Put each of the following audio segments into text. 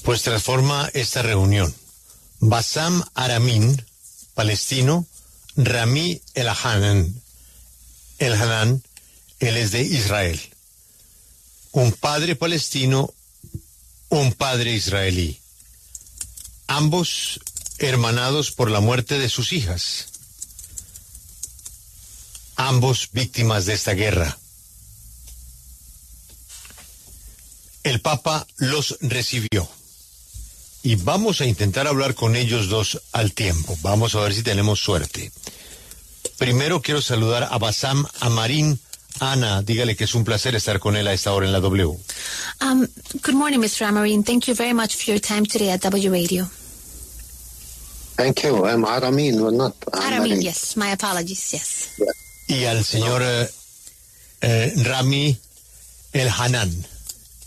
Pues transforma esta reunión. Bassam Aramin, palestino, Rami El-Hanan, él es de Israel. Un padre palestino, un padre israelí. Ambos hermanados por la muerte de sus hijas. Ambos víctimas de esta guerra. El Papa los recibió. Y vamos a intentar hablar con ellos dos al tiempo. Vamos a ver si tenemos suerte. Primero quiero saludar a Bassam Amarin. Ana, dígale que es un placer estar con él a esta hora en la W. Good morning, Mr. Amarin. Thank you very much for your time today at W Radio. Thank you. I'm Aramin, not Aramin, yes. My apologies, yes. Yeah. Y al señor Rami El-Hanan.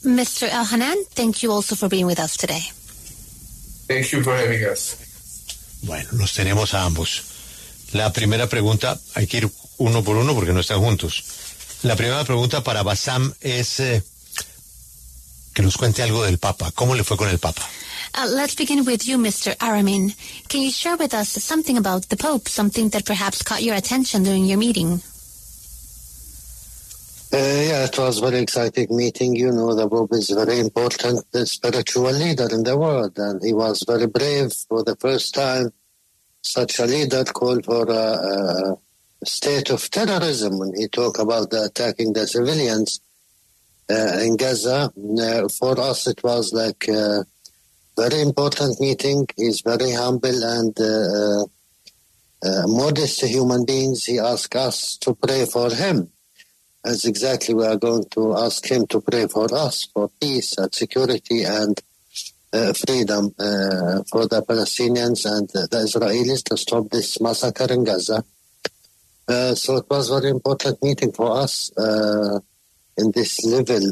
Mr. El-Hanan, thank you also for being with us today. Thank you for having us. Bueno, los tenemos a ambos. La primera pregunta, hay que ir uno por uno porque no están juntos. La primera pregunta para Bassam es que nos cuente algo del Papa. ¿Cómo le fue con el Papa? Let's begin with you, Mr. Aramin. Can you share with us something about the Pope, something that perhaps caught your attention during your meeting? Yeah, it was a very exciting meeting. You know, the Pope is a very important spiritual leader in the world, and he was very brave for the first time. Such a leader called for a state of terrorism when he talked about attacking the civilians in Gaza. For us, it was like a very important meeting. He's very humble and modest human beings. He asked us to pray for him. As exactly we are going to ask him to pray for us, for peace and security and freedom for the Palestinians and the Israelis to stop this massacre in Gaza. So it was a very important meeting for us in this level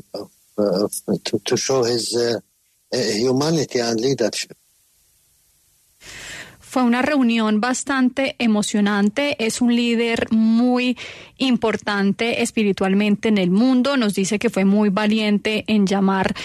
to show his humanity and leadership. Fue una reunión bastante emocionante, es un líder muy importante espiritualmente en el mundo, nos dice que fue muy valiente en llamar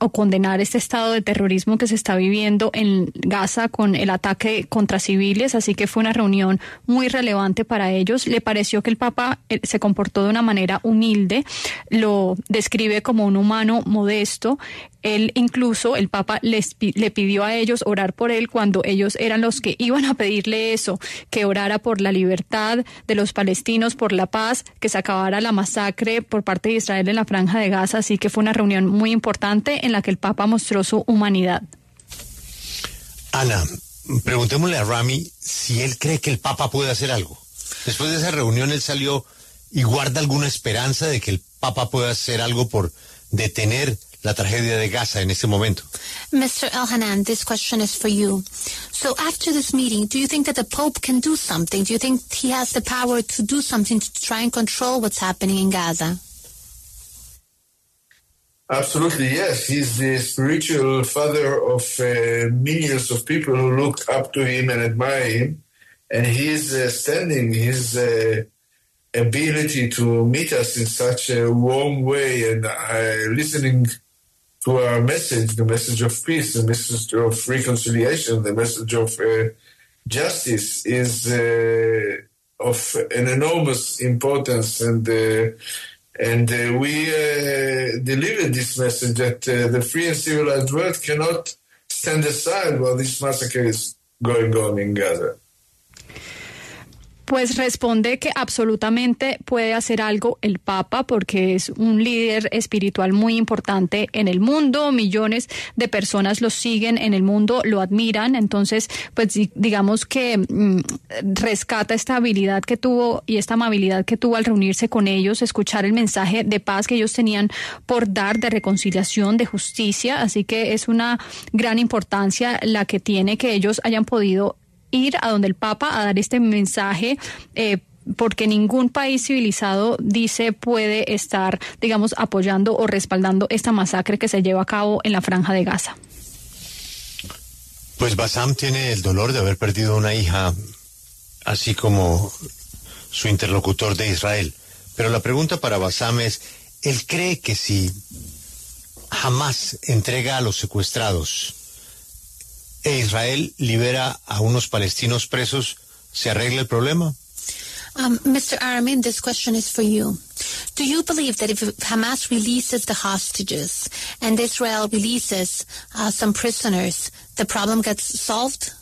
o condenar este estado de terrorismo que se está viviendo en Gaza con el ataque contra civiles, así que fue una reunión muy relevante para ellos. Le pareció que el Papa se comportó de una manera humilde, lo describe como un humano modesto. Él incluso, el Papa le pidió a ellos orar por él cuando ellos eran los que iban a pedirle eso, que orara por la libertad de los palestinos, por la paz, que se acabara la masacre por parte de Israel en la Franja de Gaza. Así que fue una reunión muy importante en la que el Papa mostró su humanidad. Ana, preguntémosle a Rami si él cree que el Papa puede hacer algo. Después de esa reunión él salió y guarda alguna esperanza de que el Papa pueda hacer algo por detener la tragedia de Gaza en este momento. Mr. El-Hanan, this question is for you. So after this meeting, do you think that the Pope can do something? Do you think he has the power to do something to try and control what's happening in Gaza? Absolutely, yes. He's the spiritual father of millions of people who look up to him and admire him. And he's standing his ability to meet us in such a warm way and listening to our message, the message of peace, the message of reconciliation, the message of justice is of an enormous importance. And we delivered this message that the free and civilized world cannot stand aside while this massacre is going on in Gaza. Pues responde que absolutamente puede hacer algo el Papa porque es un líder espiritual muy importante en el mundo. Millones de personas lo siguen en el mundo, lo admiran. Entonces, pues digamos que rescata esta habilidad que tuvo y esta amabilidad que tuvo al reunirse con ellos, escuchar el mensaje de paz que ellos tenían por dar, de reconciliación, de justicia. Así que es una gran importancia la que tiene que ellos hayan podido ir a donde el Papa a dar este mensaje, porque ningún país civilizado, dice, puede estar, digamos, apoyando o respaldando esta masacre que se lleva a cabo en la Franja de Gaza. Pues Bassam tiene el dolor de haber perdido una hija, así como su interlocutor de Israel. Pero la pregunta para Bassam es, ¿él cree que si Hamas entrega a los secuestrados e Israel libera a unos palestinos presos, ¿se arregla el problema? Mr. Aramin, this question is for you. Do you believe that if Hamas releases the hostages and Israel releases some prisoners, the problem gets solved?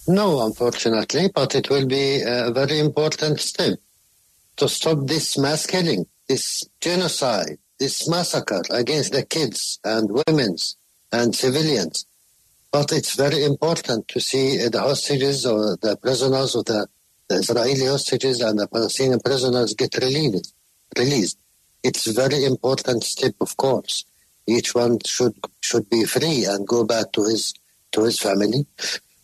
No, unfortunately, but it will be a very important step to stop this mass killing, this genocide, this massacre against the kids and women and civilians. But it's very important to see the hostages or the prisoners or the Israeli hostages and the Palestinian prisoners get released. It's a very important step, of course. Each one should be free and go back to his family.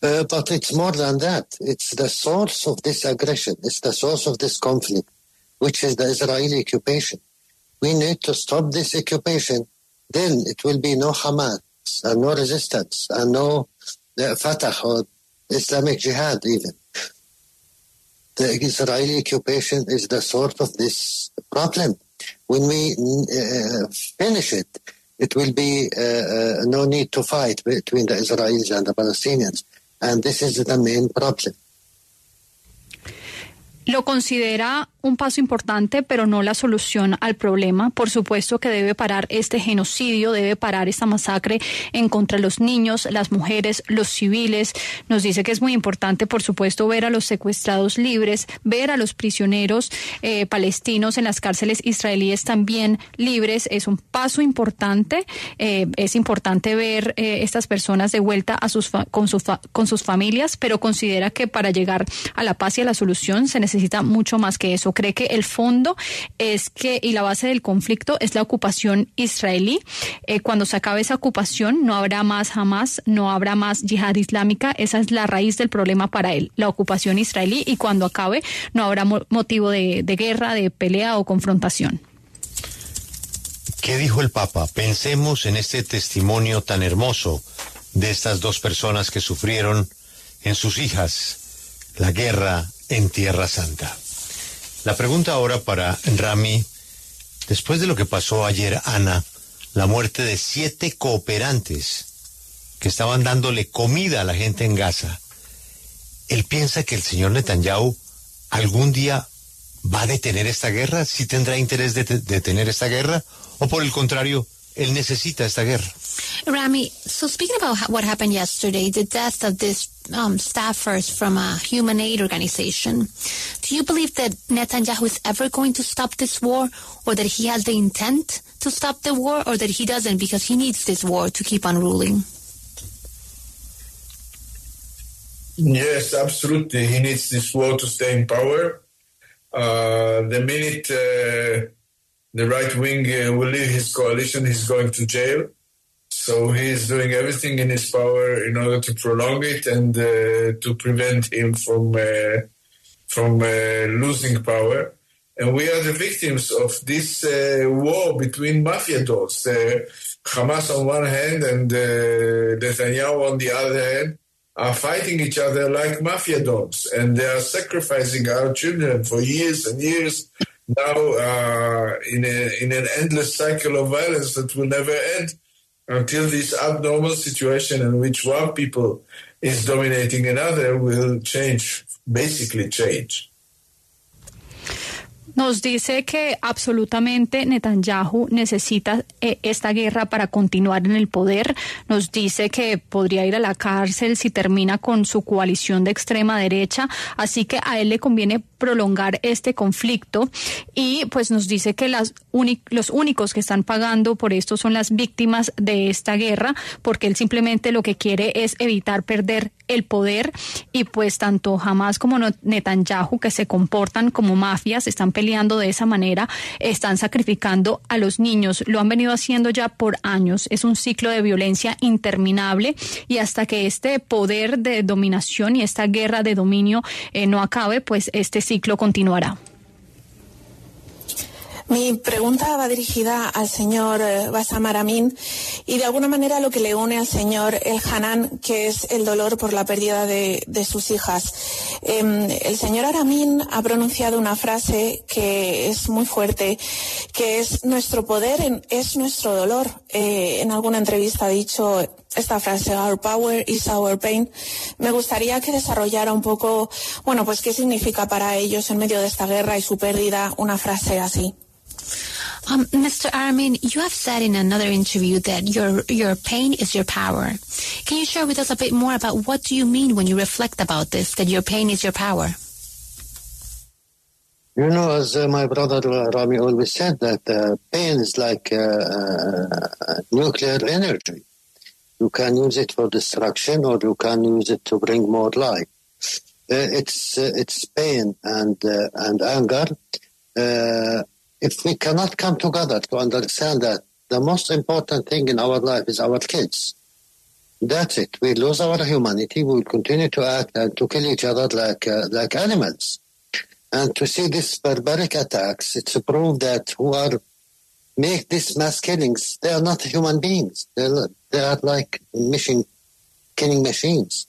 But it's more than that. It's the source of this aggression. It's the source of this conflict, which is the Israeli occupation. We need to stop this occupation. Then it will be no Hamas and no resistance and no Fatah or Islamic Jihad even. The Israeli occupation is the source of this problem. When we finish it, it will be no need to fight between the Israelis and the Palestinians. And this is the main problem. Lo considera un paso importante, pero no la solución al problema. Por supuesto que debe parar este genocidio, debe parar esta masacre en contra de los niños, las mujeres, los civiles. Nos dice que es muy importante, por supuesto, ver a los secuestrados libres, ver a los prisioneros palestinos en las cárceles israelíes también libres. Es un paso importante. Es importante ver estas personas de vuelta a con sus familias, pero considera que para llegar a la paz y a la solución se necesita mucho más que eso. Cree que el fondo y la base del conflicto es la ocupación israelí. Cuando se acabe esa ocupación no habrá más Hamas, no habrá más yihad islámica. Esa es la raíz del problema para él, la ocupación israelí, y cuando acabe no habrá motivo de guerra, de pelea o confrontación. ¿Qué dijo el Papa? Pensemos en este testimonio tan hermoso de estas dos personas que sufrieron en sus hijas la guerra en Tierra Santa. La pregunta ahora para Rami, después de lo que pasó ayer, Ana, la muerte de 7 cooperantes que estaban dándole comida a la gente en Gaza, ¿él piensa que el señor Netanyahu algún día va a detener esta guerra? ¿Sí tendrá interés de detener esta guerra? ¿O por el contrario, él necesita esta guerra? Rami, so speaking about what happened yesterday, the death of this staffers from a human aid organization, do you believe that Netanyahu is ever going to stop this war, or that he has the intent to stop the war, or that he doesn't because he needs this war to keep on ruling? Yes, absolutely. He needs this war to stay in power. The minute the right wing will leave his coalition, he's going to jail. So he's doing everything in his power in order to prolong it and to prevent him from losing power. And we are the victims of this war between mafia dogs. Hamas on one hand and Netanyahu on the other hand are fighting each other like mafia dogs. And they are sacrificing our children for years and years now in an endless cycle of violence that will never end, until this abnormal situation in which one people is dominating another will change, basically change. Nos dice que absolutamente Netanyahu necesita esta guerra para continuar en el poder. Nos dice que podría ir a la cárcel si termina con su coalición de extrema derecha. Así que a él le conviene prolongar este conflicto, y pues nos dice que los únicos que están pagando por esto son las víctimas de esta guerra, porque él simplemente lo que quiere es evitar perder el poder, y pues tanto Hamas como Netanyahu, que se comportan como mafias, están peleando de esa manera, están sacrificando a los niños. Lo han venido haciendo ya por años. Es un ciclo de violencia interminable, y hasta que este poder de dominación y esta guerra de dominio no acabe, pues este ciclo continuará. Mi pregunta va dirigida al señor Bassam Aramin y de alguna manera lo que le une al señor El Hanan, que es el dolor por la pérdida de sus hijas. El señor Aramin ha pronunciado una frase que es muy fuerte, que es: nuestro poder es nuestro dolor. En alguna entrevista ha dicho esta frase: our power is our pain. Me gustaría que desarrollara un poco, bueno, pues qué significa para ellos en medio de esta guerra y su pérdida una frase así. Mr. Aramin, you have said in another interview that your pain is your power. Can you share with us a bit more about what do you mean when you reflect about this, that your pain is your power? You know, as my brother Rami always said, that pain is like nuclear energy. You can use it for destruction, or you can use it to bring more life. It's pain and anger. If we cannot come together to understand that the most important thing in our life is our kids, that's it. We lose our humanity. We will continue to act and to kill each other like animals. And to see these barbaric attacks, it's a proof that who are make these mass killings, they are not human beings. They are like killing machines.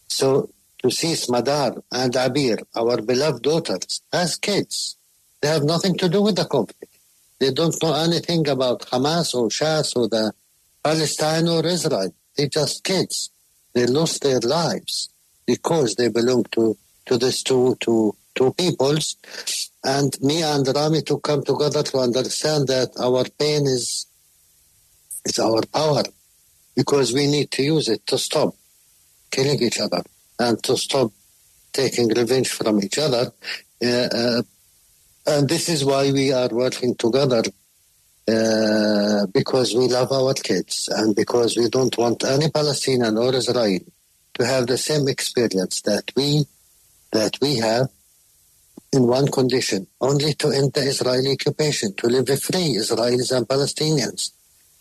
So to see Smadar and Abir, our beloved daughters, as kids, they have nothing to do with the conflict. They don't know anything about Hamas or Shas or the Palestine or Israel. They're just kids. They lost their lives because they belong to these two peoples. And me and Rami to come together to understand that our pain is our power, because we need to use it to stop killing each other and to stop taking revenge from each other. And this is why we are working together, because we love our kids and because we don't want any Palestinian or Israel to have the same experience that we have, in one condition: only to end the Israeli occupation, to live free, Israelis and Palestinians.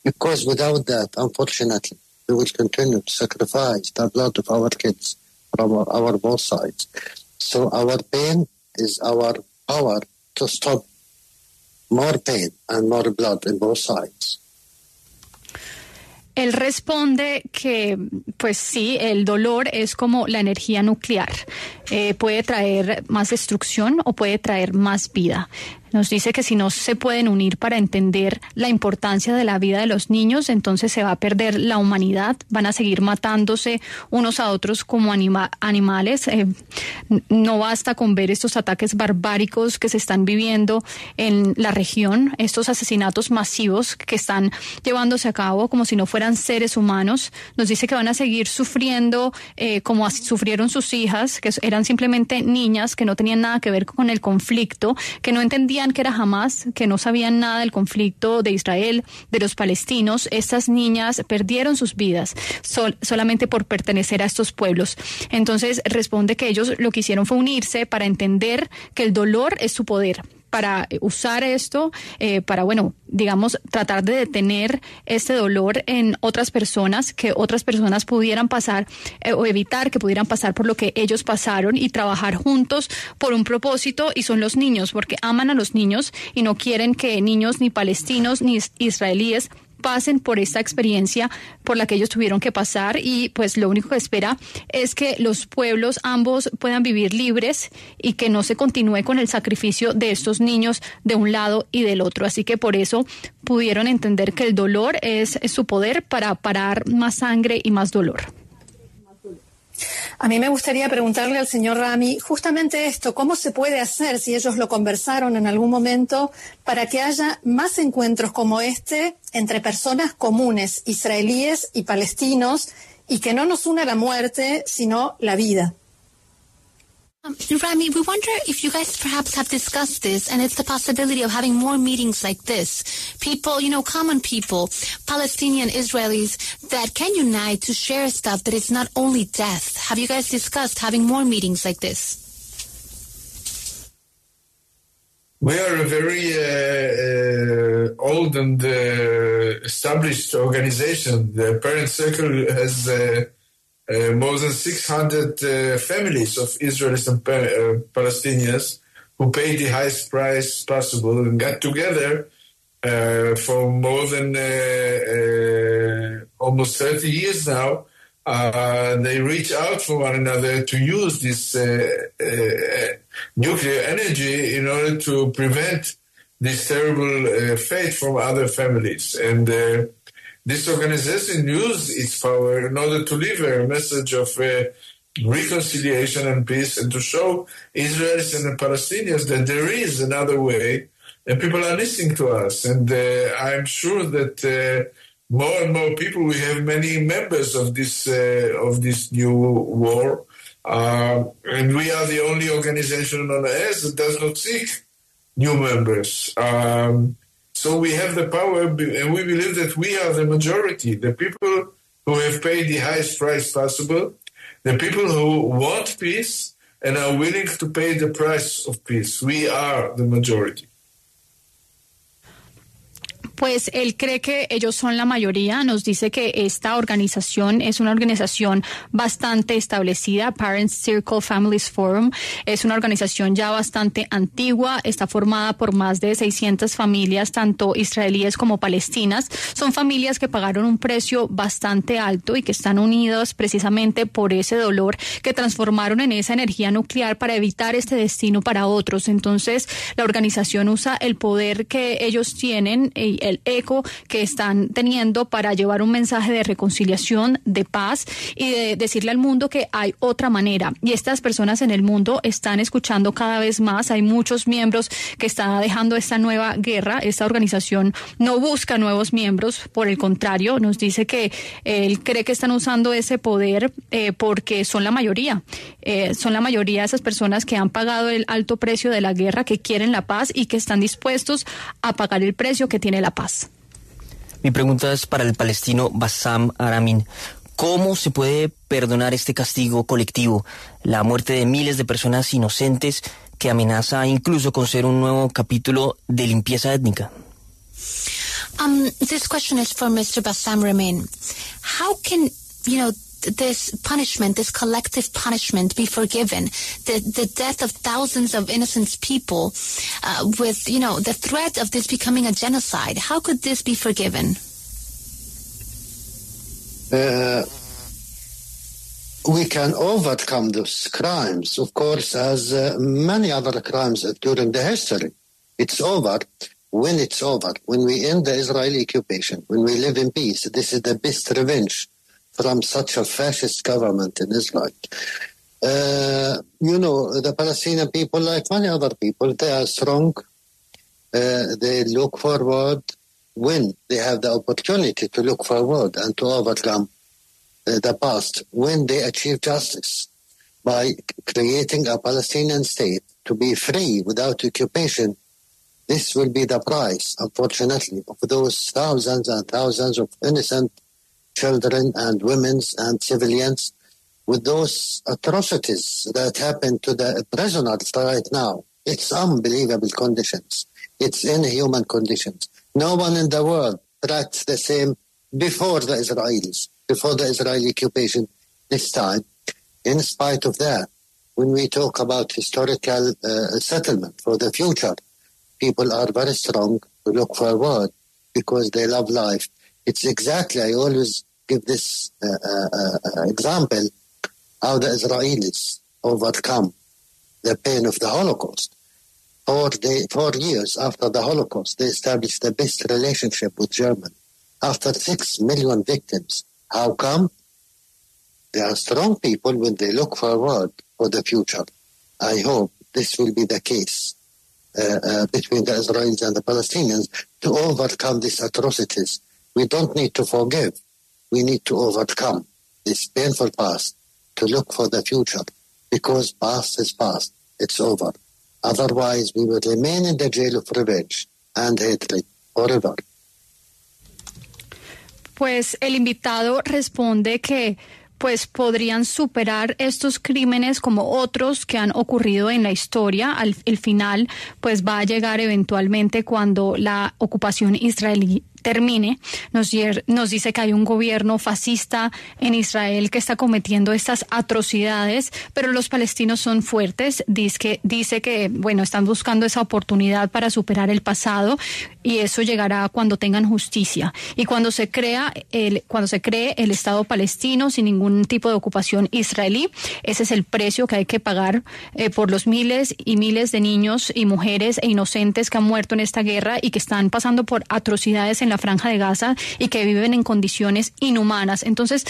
Because without that, unfortunately, we will continue to sacrifice the blood of our kids from our both sides. So our pain is our power to stop more pain and more blood in both sides. Él responde que, pues sí, el dolor es como la energía nuclear. Puede traer más destrucción o puede traer más vida. Nos dice que si no se pueden unir para entender la importancia de la vida de los niños, entonces se va a perder la humanidad, van a seguir matándose unos a otros como animales. No basta con ver estos ataques barbáricos que se están viviendo en la región, estos asesinatos masivos que están llevándose a cabo como si no fueran seres humanos. Nos dice que van a seguir sufriendo como sufrieron sus hijas, que eran simplemente niñas que no tenían nada que ver con el conflicto, que no entendían que era Hamas, que no sabían nada del conflicto de Israel, de los palestinos. Estas niñas perdieron sus vidas solamente por pertenecer a estos pueblos. Entonces responde que ellos lo que hicieron fue unirse para entender que el dolor es su poder, para usar esto, para, bueno, digamos, tratar de detener este dolor en otras personas, que otras personas pudieran pasar o evitar que pudieran pasar por lo que ellos pasaron, y trabajar juntos por un propósito, y son los niños, porque aman a los niños y no quieren que niños ni palestinos ni israelíes pasen por esta experiencia por la que ellos tuvieron que pasar, y pues lo único que espera es que los pueblos ambos puedan vivir libres y que no se continúe con el sacrificio de estos niños de un lado y del otro. Así que por eso pudieron entender que el dolor es su poder para parar más sangre y más dolor. A mí me gustaría preguntarle al señor Rami justamente esto: ¿cómo se puede hacer, si ellos lo conversaron en algún momento, para que haya más encuentros como este entre personas comunes, israelíes y palestinos, y que no nos une la muerte, sino la vida? Rami, we wonder if you guys perhaps have discussed this, and it's the possibility of having more meetings like this. People, common people, Palestinian Israelis, that can unite to share stuff that is not only death. Have you guys discussed having more meetings like this? We are a very old and established organization. The Parent Circle has more than 600 families of Israelis and Palestinians who paid the highest price possible and got together for more than almost 30 years now. They reach out for one another to use this nuclear energy in order to prevent this terrible fate from other families. And this organization used its power in order to deliver a message of reconciliation and peace, and to show Israelis and the Palestinians that there is another way, and people are listening to us. And I'm sure that more and more people, we have many members of this new war, and we are the only organization on earth that does not seek new members. So we have the power, and we believe that we are the majority, the people who have paid the highest price possible, the people who want peace and are willing to pay the price of peace. We are the majority. Pues él cree que ellos son la mayoría. Nos dice que esta organización es una organización bastante establecida. Parents Circle Families Forum es una organización ya bastante antigua. Está formada por más de 600 familias, tanto israelíes como palestinas. Son familias que pagaron un precio bastante alto y que están unidos precisamente por ese dolor, que transformaron en esa energía nuclear para evitar este destino para otros. Entonces, la organización usa el poder que ellos tienen y el eco que están teniendo para llevar un mensaje de reconciliación, de paz y de decirle al mundo que hay otra manera. Y estas personas en el mundo están escuchando cada vez más. Hay muchos miembros que están dejando esta nueva guerra. Esta organización no busca nuevos miembros, por el contrario, nos dice que él cree que están usando ese poder porque son la mayoría. Son la mayoría de esas personas que han pagado el alto precio de la guerra, que quieren la paz y que están dispuestos a pagar el precio que tiene la paz. Mi pregunta es para el palestino Bassam Aramin. ¿Cómo se puede perdonar este castigo colectivo, la muerte de miles de personas inocentes que amenaza incluso con ser un nuevo capítulo de limpieza étnica? This question is for Mr. Bassam Aramin. How can, this punishment, this collective punishment, be forgiven? The death of thousands of innocent people, with, the threat of this becoming a genocide. How could this be forgiven? We can overcome those crimes, of course, as many other crimes during the history. It's over when it's over. When we end the Israeli occupation, when we live in peace, this is the best revenge from such a fascist government in Israel. The Palestinian people, like many other people, they are strong. They look forward when they have the opportunity to look forward and to overcome the past, when they achieve justice by creating a Palestinian state to be free without occupation. This will be the price, unfortunately, of those thousands and thousands of innocent children and women and civilians, with those atrocities that happen to the prisoners right now. It's unbelievable conditions. It's inhuman conditions. No one in the world practiced the same before the Israelis, before the Israeli occupation this time. In spite of that, when we talk about historical settlement for the future, people are very strong to look forward because they love life. It's exactly, I always give this example, how the Israelis overcome the pain of the Holocaust. 4 years after the Holocaust, they established the best relationship with Germany. After 6 million victims, how come? They are strong people when they look forward for the future. I hope this will be the case between the Israelis and the Palestinians to overcome these atrocities. We don't need to forgive. We need to overcome this painful past to look for the future, because past is past. It's over. Otherwise, we will remain in the jail of revenge and hatred forever. Pues el invitado responde que pues podrían superar estos crímenes como otros que han ocurrido en la historia. El final pues va a llegar eventualmente cuando la ocupación israelí termine. Nos dice que hay un gobierno fascista en Israel que está cometiendo estas atrocidades, pero los palestinos son fuertes. Dice que, bueno, están buscando esa oportunidad para superar el pasado y eso llegará cuando tengan justicia. Y cuando se cree el Estado palestino sin ningún tipo de ocupación israelí, ese es el precio que hay que pagar por los miles y miles de niños y mujeres e inocentes que han muerto en esta guerra y que están pasando por atrocidades en la Franja de Gaza y que viven en condiciones inhumanas. Entonces,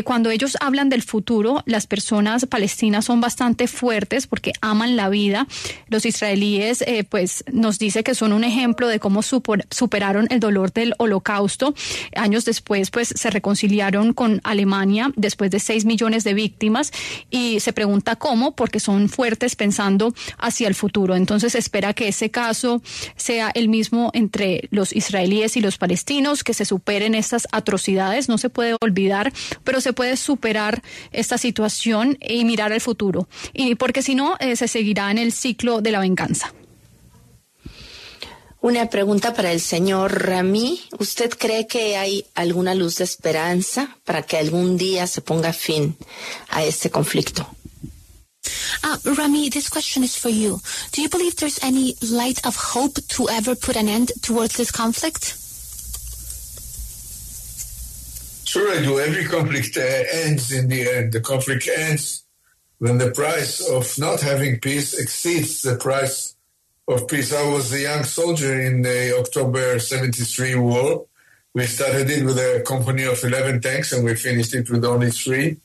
cuando ellos hablan del futuro, las personas palestinas son bastante fuertes porque aman la vida. Los israelíes, pues, nos dice que son un ejemplo de cómo superaron el dolor del Holocausto. Años después, pues, se reconciliaron con Alemania después de 6 millones de víctimas y se pregunta cómo, porque son fuertes pensando hacia el futuro. Entonces, espera que ese caso sea el mismo entre los israelíes y los palestinos, que se superen estas atrocidades. No se puede olvidar, pero se puede superar esta situación y mirar al futuro. Y porque si no, se seguirá en el ciclo de la venganza. Una pregunta para el señor Rami. ¿Usted cree que hay alguna luz de esperanza para que algún día se ponga fin a este conflicto? Rami, this question is for you. Do you believe there's any light of hope to ever put an end towards this conflict? Sure, I do. Every conflict ends in the end. The conflict ends when the price of not having peace exceeds the price of peace. I was a young soldier in the October 73 war. We started it with a company of 11 tanks and we finished it with only 3.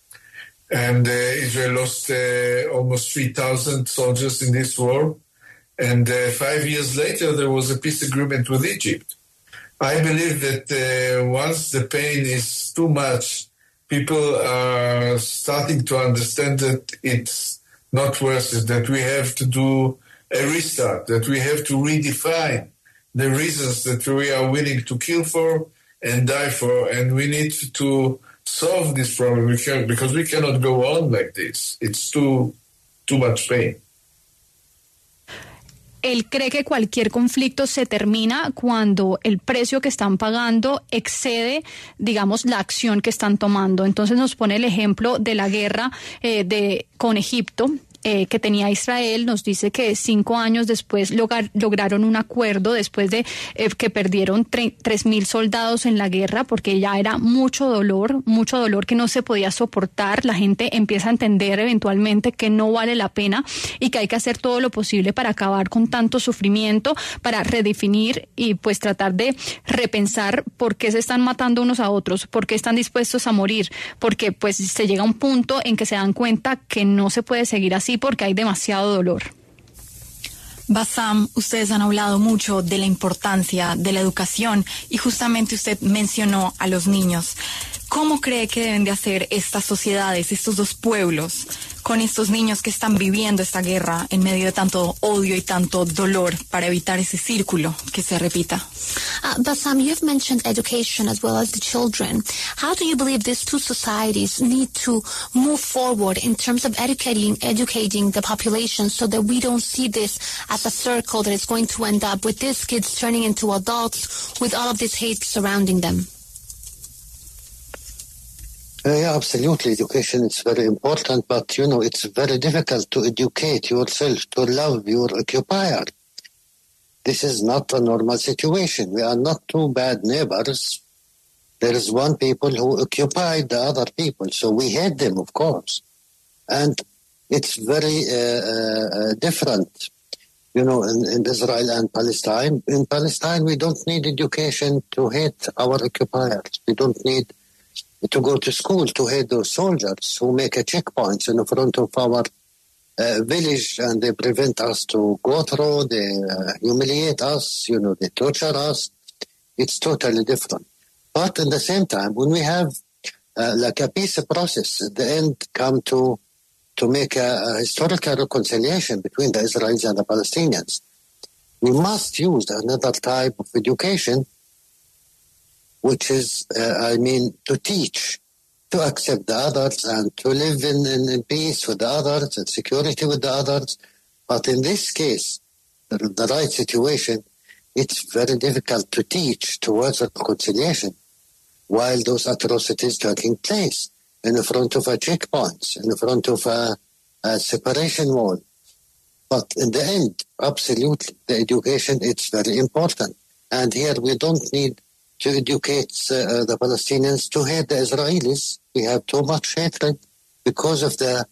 And Israel lost almost 3,000 soldiers in this war. And 5 years later, there was a peace agreement with Egypt. I believe that once the pain is too much, people are starting to understand that it's not worth it, that we have to do a restart, that we have to redefine the reasons that we are willing to kill for and die for, and we need to solve this problem because we cannot go on like this. It's too much pain. Él cree que cualquier conflicto se termina cuando el precio que están pagando excede, digamos, la acción que están tomando. Entonces nos pone el ejemplo de la guerra con Egipto. Que tenía Israel. Nos dice que 5 años después lograron un acuerdo después de que perdieron 3,000 soldados en la guerra porque ya era mucho dolor que no se podía soportar. La gente empieza a entender eventualmente que no vale la pena y que hay que hacer todo lo posible para acabar con tanto sufrimiento, para redefinir y pues tratar de repensar por qué se están matando unos a otros, por qué están dispuestos a morir, porque pues se llega a un punto en que se dan cuenta que no se puede seguir así porque hay demasiado dolor. Bassam, ustedes han hablado mucho de la importancia de la educación y justamente usted mencionó a los niños. ¿Cómo cree que deben de hacer estas sociedades, estos dos pueblos, con estos niños que están viviendo esta guerra en medio de tanto odio y tanto dolor para evitar ese círculo que se repita? Bassam, you've mentioned education as well as the children. How do you believe these two societies need to move forward in terms of educating the population so that we don't see this as a circle that is going to end up with these kids turning into adults with all of this hate surrounding them? Yeah, absolutely. Education is very important, but, it's very difficult to educate yourself to love your occupier. This is not a normal situation. We are not two bad neighbors. There is one people who occupied the other people, so we hate them, of course. And it's very different, in Israel and Palestine. In Palestine, we don't need education to hate our occupiers. We don't need to go to school to hate those soldiers who make a checkpoint in front of our village and they prevent us to go through, they humiliate us, they torture us. It's totally different. But at the same time, when we have like a peace process, at the end come to make a historical reconciliation between the Israelis and the Palestinians, we must use another type of education, which is, to teach, to accept the others and to live in peace with the others and security with the others. But in this case, the right situation it's very difficult to teach towards reconciliation while those atrocities taking place in front of a checkpoints, in front of a separation wall. But in the end, absolutely, the education, it's very important. And here we don't need to educate the Palestinians to hate the Israelis. We have too much hatred because of the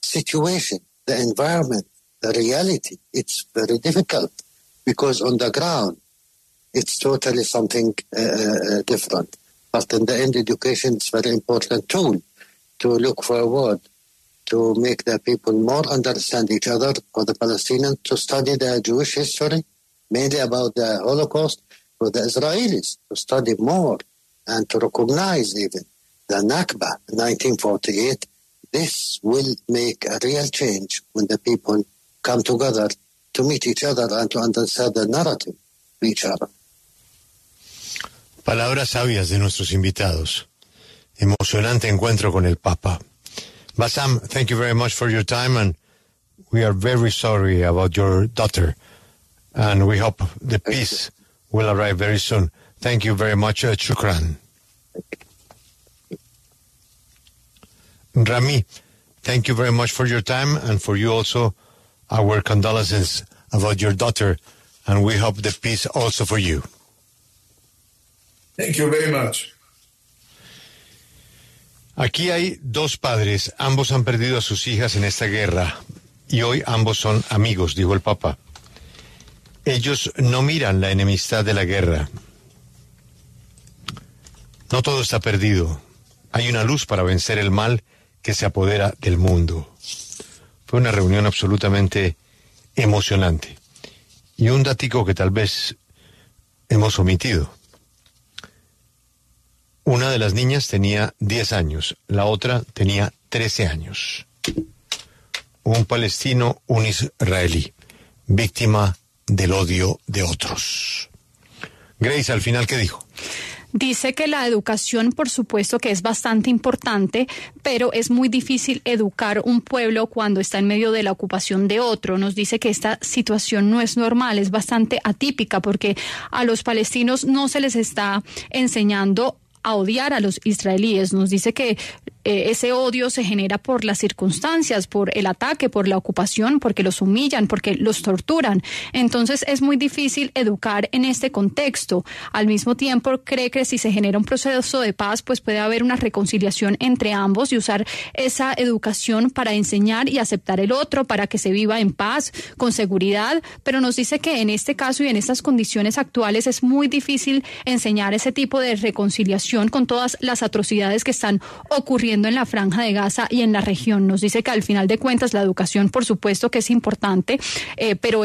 situation, the environment, the reality. It's very difficult because on the ground, it's totally something different. But in the end, education is a very important tool to look forward, to make the people more understand each other, for the Palestinians to study the Jewish history, mainly about the Holocaust, for the Israelis to study more and to recognize even the Nakba, 1948. This will make a real change when the people come together to meet each other and to understand the narrative of each other. Palabras sabias de nuestros invitados. Emocionante encuentro con el Papa. Bassam, thank you very much for your time, and we are very sorry about your daughter, and we hope the peace will arrive very soon. Thank you very much, Shukran. Rami, thank you very much for your time, and for you also, our condolences about your daughter, and we hope the peace also for you. Thank you very much. Aquí hay dos padres, ambos han perdido a sus hijas en esta guerra, y hoy ambos son amigos, dijo el Papa. Ellos no miran la enemistad de la guerra. No todo está perdido. Hay una luz para vencer el mal que se apodera del mundo. Fue una reunión absolutamente emocionante. Y un datico que tal vez hemos omitido. Una de las niñas tenía 10 años, la otra tenía 13 años. Un palestino, un israelí, víctima del odio de otros. Grace, al final, ¿qué dijo? Dice que la educación, por supuesto que es bastante importante, pero es muy difícil educar un pueblo cuando está en medio de la ocupación de otro. Nos dice que esta situación no es normal, es bastante atípica, porque a los palestinos no se les está enseñando a odiar a los israelíes. Nos dice que ese odio se genera por las circunstancias, por el ataque, por la ocupación, porque los humillan, porque los torturan. Entonces es muy difícil educar en este contexto. Al mismo tiempo cree que si se genera un proceso de paz, pues puede haber una reconciliación entre ambos y usar esa educación para enseñar y aceptar el otro, para que se viva en paz, con seguridad. Pero nos dice que en este caso y en estas condiciones actuales es muy difícil enseñar ese tipo de reconciliación con todas las atrocidades que están ocurriendo en la Franja de Gaza y en la región. Nos dice que al final de cuentas la educación, por supuesto que es importante, pero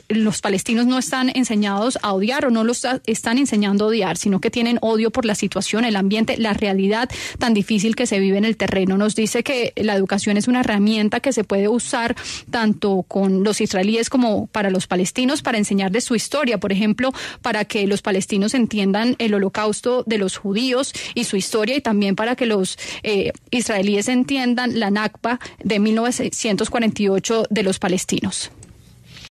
los palestinos no están enseñados a odiar, o no los están enseñando a odiar, sino que tienen odio por la situación, el ambiente, la realidad tan difícil que se vive en el terreno. Nos dice que la educación es una herramienta que se puede usar tanto con los israelíes como para los palestinos, para enseñarles su historia, por ejemplo, para que los palestinos entiendan el holocausto de los judíos y su historia, y también para que los israelíes entiendan la Nakba de 1948 de los palestinos.